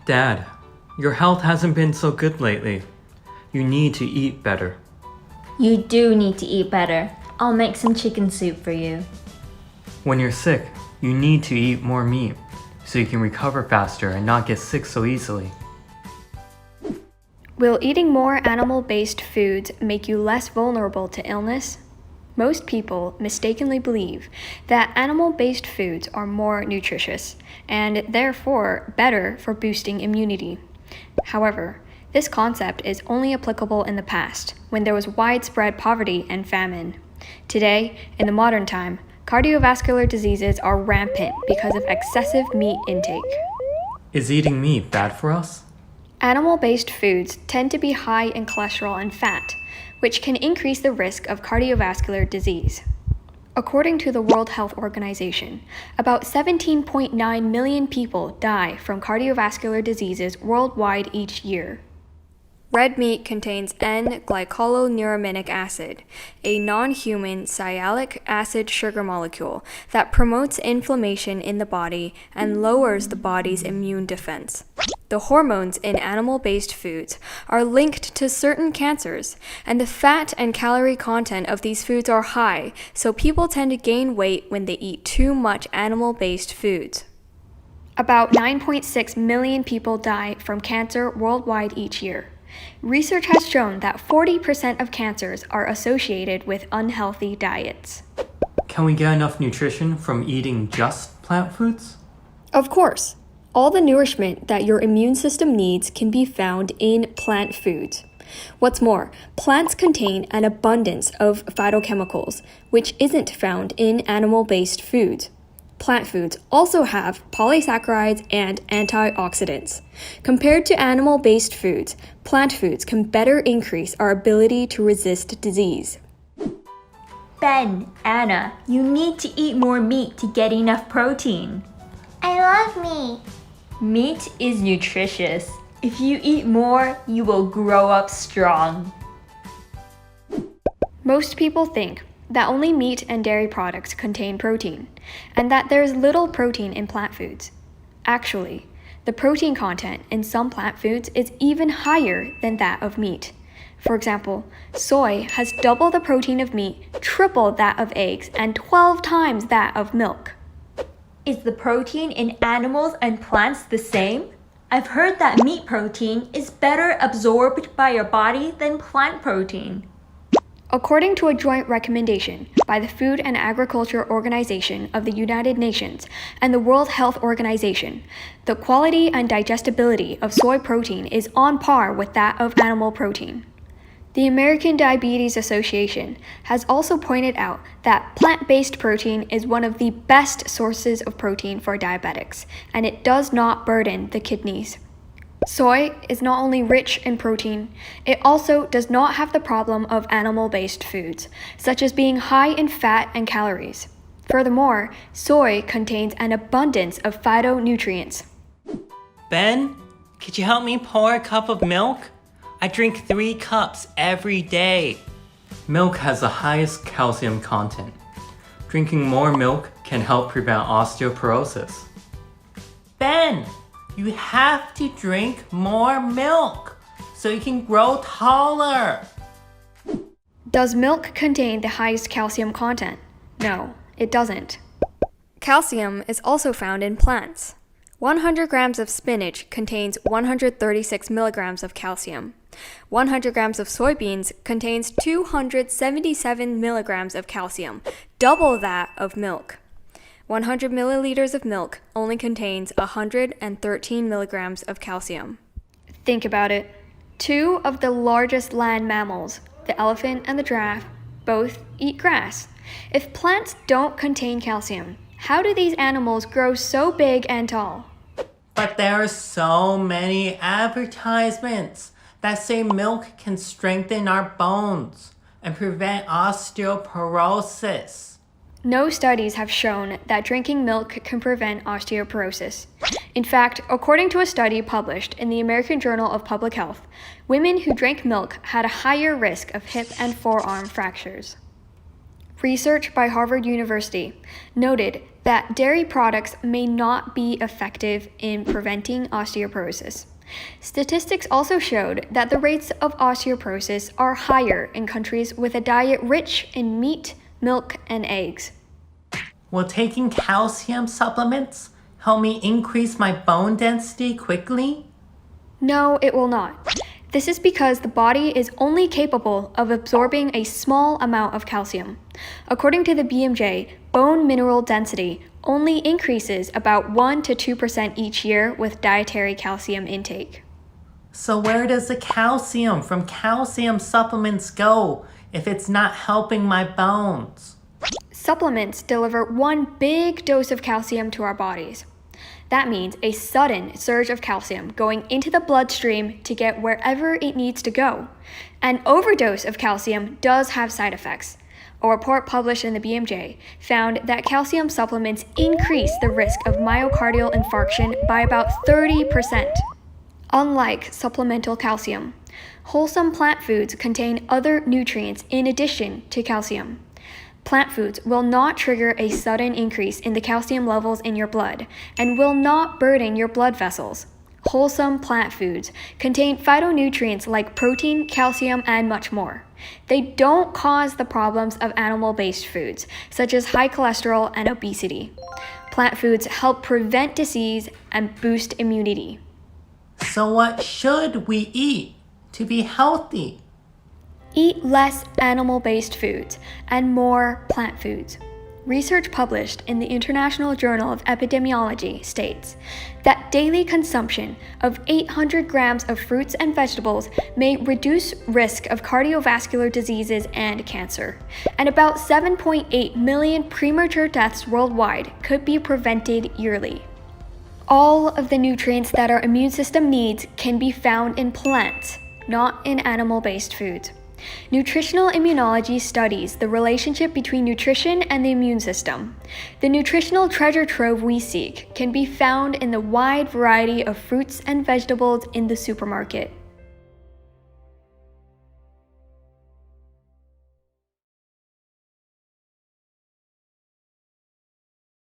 Dad, your health hasn't been so good lately. You need to eat better. You do need to eat better. I'll make some chicken soup for you. When you're sick, you need to eat more meat so you can recover faster and not get sick so easily. Will eating more animal-based foods make you less vulnerable to illness? Most people mistakenly believe that animal-based foods are more nutritious and therefore better for boosting immunity. However, this concept is only applicable in the past, when there was widespread poverty and famine. Today, in the modern time, cardiovascular diseases are rampant because of excessive meat intake. Is eating meat bad for us? Animal-based foods tend to be high in cholesterol and fat, which can increase the risk of cardiovascular disease. According to the World Health Organization, about 17.9 million people die from cardiovascular diseases worldwide each year. Red meat contains N-glycolineuramic acid, a non-human sialic acid sugar molecule that promotes inflammation in the body and lowers the body's immune defense. The hormones in animal-based foods are linked to certain cancers, and the fat and calorie content of these foods are high, so people tend to gain weight when they eat too much animal-based foods. About 9.6 million people die from cancer worldwide each year. Research has shown that 40% of cancers are associated with unhealthy diets. Can we get enough nutrition from eating just plant foods? Of course. All the nourishment that your immune system needs can be found in plant foods. What's more, plants contain an abundance of phytochemicals, which isn't found in animal-based foods. Plant foods also have polysaccharides and antioxidants. Compared to animal-based foods, plant foods can better increase our ability to resist disease. Ben, Anna, you need to eat more meat to get enough protein. I love meat. Meat is nutritious. If you eat more, you will grow up strong. Most people think that only meat and dairy products contain protein, and that there is little protein in plant foods. Actually, the protein content in some plant foods is even higher than that of meat. For example, soy has double the protein of meat, triple that of eggs, and 12 times that of milk. Is the protein in animals and plants the same? I've heard that meat protein is better absorbed by your body than plant protein. According to a joint recommendation by the Food and Agriculture Organization of the United Nations and the World Health Organization, the quality and digestibility of soy protein is on par with that of animal protein. The American Diabetes Association has also pointed out that plant-based protein is one of the best sources of protein for diabetics, and it does not burden the kidneys. Soy is not only rich in protein, it also does not have the problem of animal-based foods, such as being high in fat and calories. Furthermore, soy contains an abundance of phytonutrients. Ben, could you help me pour a cup of milk? I drink 3 cups every day. Milk has the highest calcium content. Drinking more milk can help prevent osteoporosis. Ben, you have to drink more milk so you can grow taller. Does milk contain the highest calcium content? No, it doesn't. Calcium is also found in plants. 100 grams of spinach contains 136 milligrams of calcium. 100 grams of soybeans contains 277 milligrams of calcium, double that of milk. 100 milliliters of milk only contains 113 milligrams of calcium. Think about it. 2 of the largest land mammals, the elephant and the giraffe, both eat grass. If plants don't contain calcium, how do these animals grow so big and tall? But there are so many advertisements that say milk can strengthen our bones and prevent osteoporosis. No studies have shown that drinking milk can prevent osteoporosis. In fact, according to a study published in the American Journal of Public Health, women who drank milk had a higher risk of hip and forearm fractures. research by Harvard University noted that dairy products may not be effective in preventing osteoporosis. Statistics also showed that the rates of osteoporosis are higher in countries with a diet rich in meat, milk, and eggs. Will taking calcium supplements help me increase my bone density quickly? No, it will not. This is because the body is only capable of absorbing a small amount of calcium. According to the BMJ, bone mineral density only increases about 1 to 2% each year with dietary calcium intake. So where does the calcium from calcium supplements go if it's not helping my bones? Supplements deliver one big dose of calcium to our bodies. That means a sudden surge of calcium going into the bloodstream to get wherever it needs to go. An overdose of calcium does have side effects. A report published in the BMJ found that calcium supplements increase the risk of myocardial infarction by about 30%. Unlike supplemental calcium, wholesome plant foods contain other nutrients in addition to calcium. Plant foods will not trigger a sudden increase in the calcium levels in your blood and will not burden your blood vessels. Wholesome plant foods contain phytonutrients like protein, calcium, and much more. They don't cause the problems of animal-based foods, such as high cholesterol and obesity. Plant foods help prevent disease and boost immunity. So what should we eat to be healthy? Eat less animal-based foods and more plant foods. Research published in the International Journal of Epidemiology states that daily consumption of 800 grams of fruits and vegetables may reduce risk of cardiovascular diseases and cancer, and about 7.8 million premature deaths worldwide could be prevented yearly. All of the nutrients that our immune system needs can be found in plants, not in animal-based foods. Nutritional immunology studies the relationship between nutrition and the immune system. The nutritional treasure trove we seek can be found in the wide variety of fruits and vegetables in the supermarket.